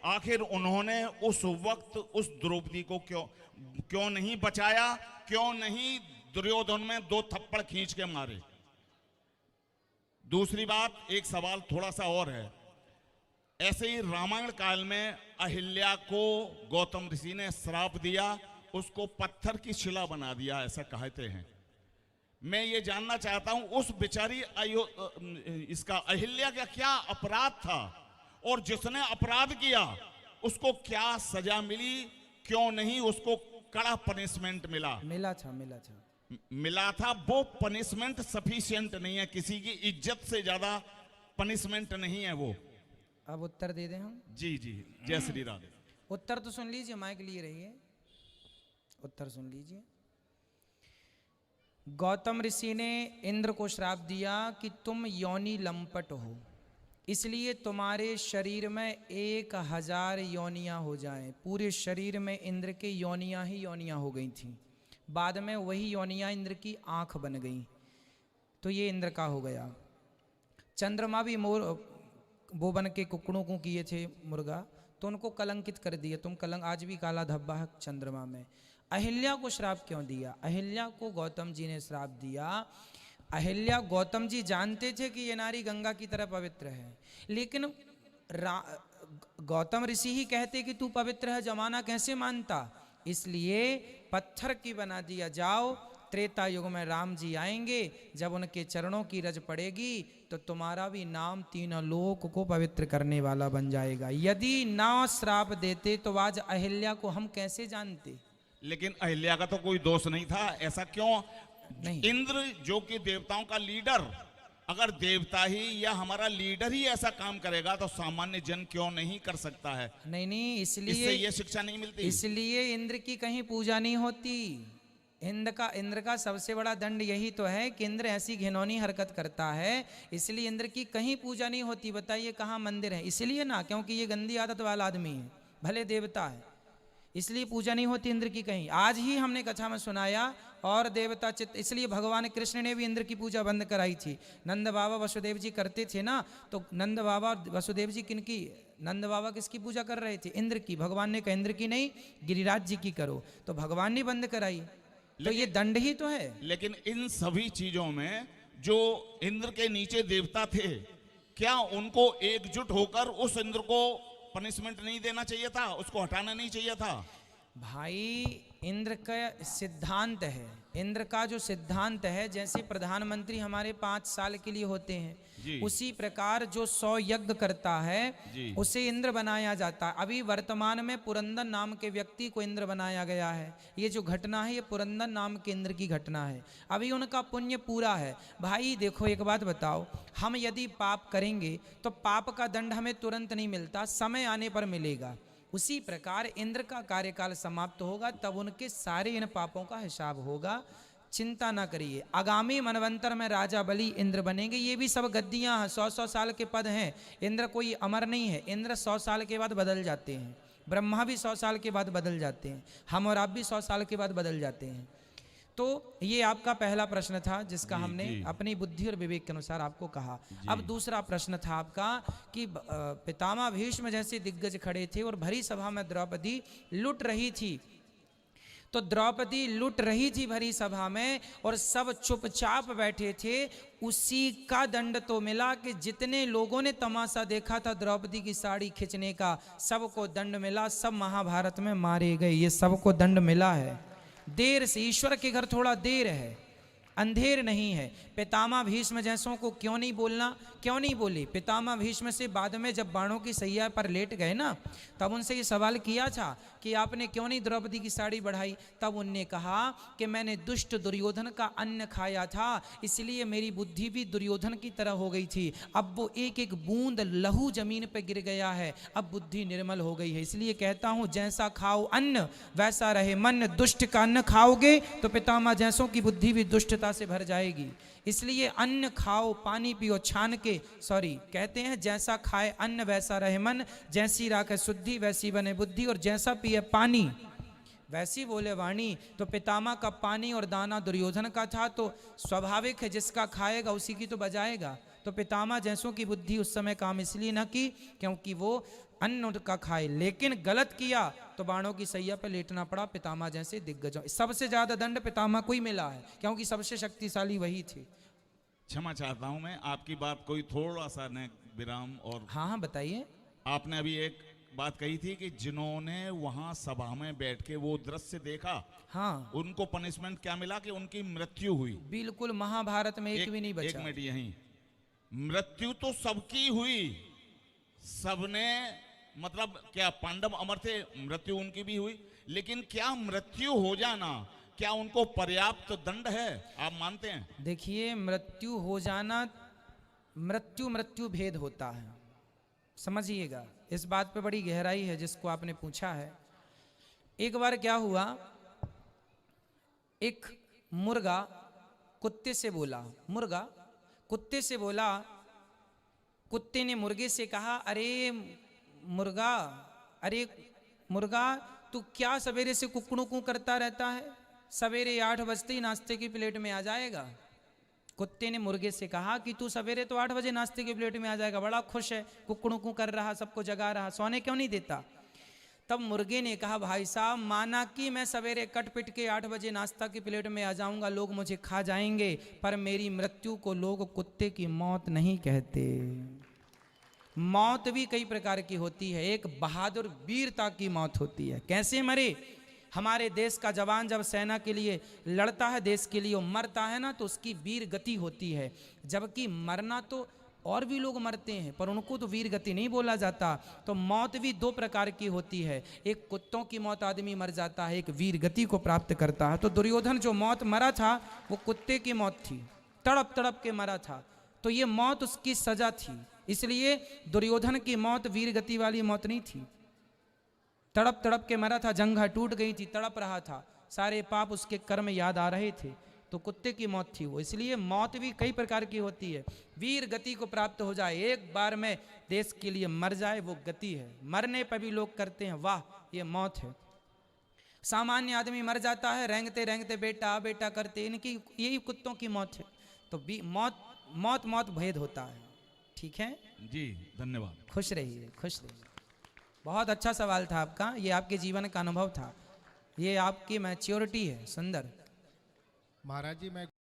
आखिर उन्होंने उस वक्त उस द्रौपदी को क्यों नहीं बचाया, क्यों नहीं दुर्योधन में 2 थप्पड़ खींच के मारे। दूसरी बात, एक सवाल थोड़ा सा और है। ऐसे ही रामायण काल में अहिल्या को गौतम ऋषि ने श्राप दिया, उसको पत्थर की शिला बना दिया, ऐसा कहते हैं। मैं ये जानना चाहता हूं उस बेचारी इसका अहिल्या का क्या अपराध था, और जिसने अपराध किया उसको क्या सजा मिली, क्यों नहीं उसको कड़ा पनिशमेंट मिला? मिला था। वो पनिशमेंट सफिशिएंट नहीं है, किसी की इज्जत से ज्यादा पनिशमेंट नहीं है वो। अब उत्तर दे दें हम? जी जी, जय श्री राधे। उत्तर तो सुन लीजिए, माइक लिए रहिए, उत्तर सुन लीजिए। गौतम ऋषि ने इंद्र को श्राप दिया कि तुम योनि लंपट हो, इसलिए तुम्हारे शरीर में 1000 योनियां हो जाएं। पूरे शरीर में इंद्र के योनियां ही योनियां हो गई थी। बाद में वही योनियां इंद्र की आंख बन गई, तो ये इंद्र का हो गया। चंद्रमा भी मोर वो बन के कुकड़ों को किए थे मुर्गा, तो उनको कलंकित कर दिया। तुम कलंक, आज भी काला धब्बा है चंद्रमा में। अहिल्या को श्राप क्यों दिया? अहिल्या को गौतम जी ने श्राप दिया। अहिल्या, गौतम जी जानते थे कि ये नारी गंगा की तरह पवित्र है, लेकिन गौतम ऋषि ही कहते कि तू पवित्र है, जमाना कैसे मानता? इसलिए पत्थर की बना दिया। जाओ, त्रेता युग में राम जी आएंगे, जब उनके चरणों की रज पड़ेगी तो तुम्हारा भी नाम 3 लोक को पवित्र करने वाला बन जाएगा। यदि ना श्राप देते तो आज अहिल्या को हम कैसे जानते? लेकिन अहिल्या का तो कोई दोष नहीं था, ऐसा क्यों? नहीं। इंद्र जो कि देवताओं का लीडर, अगर देवता ही या हमारा लीडर ही ऐसा काम करेगा तो सामान्य जन क्यों नहीं कर सकता है? नहीं, इसलिए इससे ये शिक्षा नहीं मिलती। इसलिए इंद्र की कहीं पूजा नहीं होती। इंद्र का सबसे बड़ा दंड यही तो है कि इंद्र ऐसी घिनौनी हरकत करता है, इसलिए इंद्र की कहीं पूजा नहीं होती। बताइए कहाँ मंदिर है? इसलिए ना, क्योंकि ये गंदी आदत वाला आदमी है, भले देवता है, इसलिए पूजा नहीं होती इंद्र की कहीं। आज ही हमने कथा में सुनाया, और देवता चित्त, इसलिए भगवान कृष्ण ने भी इंद्र की पूजा बंद कराई थी। नंद बाबा वसुदेव जी करते थे ना, तो नंद बाबा वसुदेव जी किनकी, नंद बाबा किसकी पूजा कर रहे थे? इंद्र की। भगवान ने कहा इंद्र की नहीं, गिरिराज जी की करो, तो भगवान ने बंद कराई। तो ये दंड ही तो है। लेकिन इन सभी चीजों में जो इंद्र के नीचे देवता थे, क्या उनको एकजुट होकर उस इंद्र को पनिशमेंट नहीं देना चाहिए था? उसको हटाना नहीं चाहिए था? भाई, इंद्र का सिद्धांत है, इंद्र का जो सिद्धांत है, जैसे प्रधानमंत्री हमारे 5 साल के लिए होते हैं, उसी प्रकार जो 100 यज्ञ करता है उसे इंद्र बनाया जाता है। अभी वर्तमान में पुरंदर नाम के व्यक्ति को इंद्र बनाया गया है। ये जो घटना है, ये पुरंदर नाम के इंद्र की घटना है। अभी उनका पुण्य पूरा है। भाई देखो, एक बात बताओ, हम यदि पाप करेंगे तो पाप का दंड हमें तुरंत नहीं मिलता, समय आने पर मिलेगा। उसी प्रकार इंद्र का कार्यकाल समाप्त होगा, तब उनके सारे इन पापों का हिसाब होगा। चिंता ना करिए, आगामी मनवंतर में राजा बलि इंद्र बनेंगे। ये भी सब गद्दियां हैं, 100-100 साल के पद हैं। इंद्र कोई अमर नहीं है, इंद्र 100 साल के बाद बदल जाते हैं। ब्रह्मा भी 100 साल के बाद बदल जाते हैं, हम और आप भी 100 साल के बाद बदल जाते हैं। तो ये आपका पहला प्रश्न था, जिसका हमने अपनी बुद्धि और विवेक के अनुसार आपको कहा। अब दूसरा प्रश्न था आपका कि पितामह भीष्म जैसे दिग्गज खड़े थे और भरी सभा में द्रौपदी लुट रही थी। तो द्रौपदी लुट रही थी भरी सभा में और सब चुपचाप बैठे थे। उसी का दंड तो मिला कि जितने लोगों ने तमाशा देखा था द्रौपदी की साड़ी खींचने का, सबको दंड मिला, सब महाभारत में मारे गए। ये सबको दंड मिला है, देर से। ईश्वर के घर थोड़ा देर है, अंधेर नहीं है। पितामह भीष्म जैसों को क्यों नहीं बोलना, क्यों नहीं बोले? पितामह भीष्म से बाद में जब बाणों की सैया पर लेट गए ना, तब उनसे ये सवाल किया था कि आपने क्यों नहीं द्रौपदी की साड़ी बढ़ाई? तब उनने कहा कि मैंने दुष्ट दुर्योधन का अन्न खाया था, इसलिए मेरी बुद्धि भी दुर्योधन की तरह हो गई थी। अब वो एक एक बूंद लहू जमीन पर गिर गया है, अब बुद्धि निर्मल हो गई है। इसलिए कहता हूँ, जैसा खाओ अन्न वैसा रहे मन। दुष्ट का अन्न खाओगे तो पितामह जैसों की बुद्धि भी दुष्टता से भर जाएगी। इसलिए अन्न खाओ, पानी पियो छान के। कहते हैं जैसा खाए अन्न वैसा रहे मन, जैसी राखे शुद्धि वैसी बने बुद्धि, और जैसा पिए पानी वैसी बोले वाणी। तो पितामह का पानी और दाना दुर्योधन का था, तो स्वाभाविक है जिसका खाएगा उसी की तो बजाएगा। तो पितामह जैसों की बुद्धि उस समय काम इसलिए न की क्योंकि वो अन्न उनका खाए, लेकिन गलत किया तो बाणों की सैया पे लेटना पड़ा पितामह जैसे दिग्गजों। सबसे ज्यादा दंड पितामह को ही मिला है, क्योंकि सबसे शक्तिशाली वही थे। क्षमा चाहता हूं मैं, आपकी बात कोई थोड़ा सा न विराम। और हाँ हाँ बताइए। आपने अभी एक बात कही थी कि जिन्होंने वहां सभा में बैठ के वो दृश्य देखा, हाँ उनको पनिशमेंट क्या मिला कि उनकी मृत्यु हुई। बिल्कुल, महाभारत में एक भी नहीं एक बचा। मिनट, यहीं मृत्यु तो सबकी हुई, सबने, मतलब क्या पांडव अमर थे, मृत्यु उनकी भी हुई, लेकिन क्या मृत्यु हो जाना, क्या उनको पर्याप्त दंड है, आप मानते हैं? देखिए, मृत्यु हो जाना, मृत्यु मृत्यु भेद होता है, समझिएगा। इस बात पे बड़ी गहराई है जिसको आपने पूछा है। एक बार क्या हुआ, एक मुर्गा कुत्ते से बोला, मुर्गा कुत्ते से बोला, कुत्ते ने मुर्गे से कहा, अरे मुर्गा तू क्या सवेरे से कुकड़ू कू करता रहता है, सवेरे 8 बजते ही नाश्ते की प्लेट में आ जाएगा। कुत्ते ने मुर्गे से कहा कि तू सवेरे तो 8 बजे नाश्ते की प्लेट में आ जाएगा, बड़ा खुश है, कुकड़ू कू कर रहा, सबको जगा रहा, सोने क्यों नहीं देता। तब मुर्गे ने कहा, भाई साहब, माना कि मैं सवेरे कट पिट के 8 बजे नाश्ता की प्लेट में आ जाऊंगा, लोग मुझे खा जाएंगे, पर मेरी मृत्यु को लोग कुत्ते की मौत नहीं कहते। मौत भी कई प्रकार की होती है, एक बहादुर वीरता की मौत होती है। कैसे मरे? हमारे देश का जवान जब सेना के लिए लड़ता है, देश के लिए वो मरता है ना, तो उसकी वीर गति होती है। जबकि मरना तो और भी लोग मरते हैं, पर उनको तो वीर गति नहीं बोला जाता। तो मौत भी 2 प्रकार की होती है, एक कुत्तों की मौत आदमी मर जाता है, एक वीर गति को प्राप्त करता है। तो दुर्योधन जो मौत मरा था वो कुत्ते की मौत थी, तड़प तड़प के मरा था, तो ये मौत उसकी सजा थी। इसलिए दुर्योधन की मौत वीर गति वाली मौत नहीं थी, तड़प तड़प के मरा था, जंघा टूट गई थी, तड़प रहा था, सारे पाप उसके कर्म याद आ रहे थे, तो कुत्ते की मौत थी वो। इसलिए मौत भी कई प्रकार की होती है। वीर गति को प्राप्त हो जाए, एक बार में देश के लिए मर जाए, वो गति है। मरने पर भी लोग करते हैं वाह, ये मौत है। सामान्य आदमी मर जाता है, रेंगते रेंगते बेटा बेटा करते, इनकी यही कुत्तों की मौत है। तो मौत मौत मौत भेद होता है। ठीक है जी, धन्यवाद। खुश रहिए, खुश रहिए। बहुत अच्छा सवाल था आपका, ये आपके जीवन का अनुभव था, ये आपकी मैच्योरिटी है। सुंदर। महाराज जी, मैं